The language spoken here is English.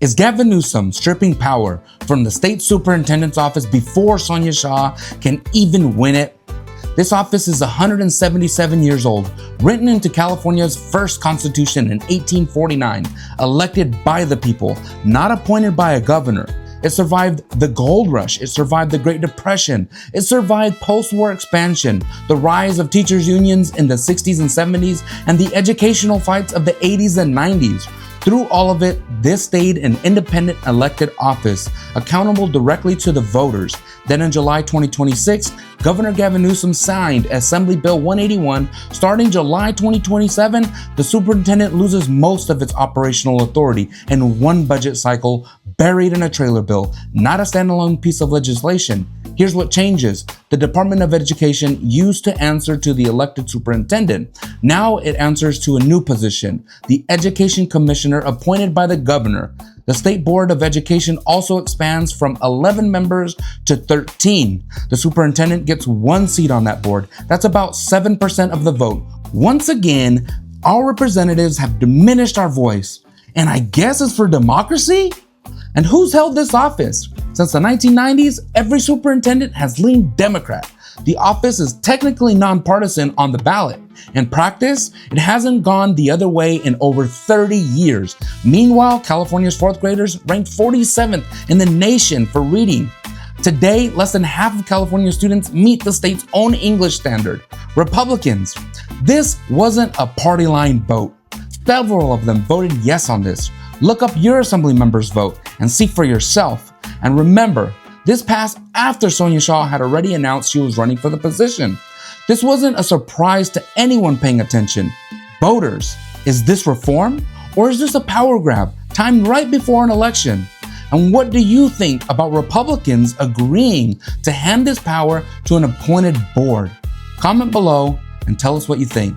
Is Gavin Newsom stripping power from the state superintendent's office before Sonja can even win it? This office is 177 years old, written into California's first constitution in 1849, elected by the people, not appointed by a governor. It survived the gold rush, it survived the Great Depression, it survived post-war expansion, the rise of teachers' unions in the 60s and 70s, and the educational fights of the 80s and 90s. Through all of it, this stayed an independent elected office, accountable directly to the voters. Then in July 2026, Governor Gavin Newsom signed Assembly Bill 181. Starting July 2027, the superintendent loses most of its operational authority in one budget cycle, buried in a trailer bill, not a standalone piece of legislation. Here's what changes. The Department of Education used to answer to the elected superintendent. Now it answers to a new position, the Education Commissioner appointed by the governor. The State Board of Education also expands from 11 members to 13. The superintendent gets one seat on that board. That's about 7% of the vote. Once again, our representatives have diminished our voice. And I guess it's for democracy? And who's held this office? Since the 1990s, every superintendent has leaned Democrat. The office is technically nonpartisan on the ballot. In practice, it hasn't gone the other way in over 30 years. Meanwhile, California's fourth graders ranked 47th in the nation for reading. Today, less than half of California students meet the state's own English standard. Republicans, this wasn't a party line vote. Several of them voted yes on this. Look up your assembly member's vote and see for yourself. And remember, this passed after Sonja had already announced she was running for the position. This wasn't a surprise to anyone paying attention. Voters, is this reform or is this a power grab timed right before an election? And what do you think about Republicans agreeing to hand this power to an appointed board? Comment below and tell us what you think.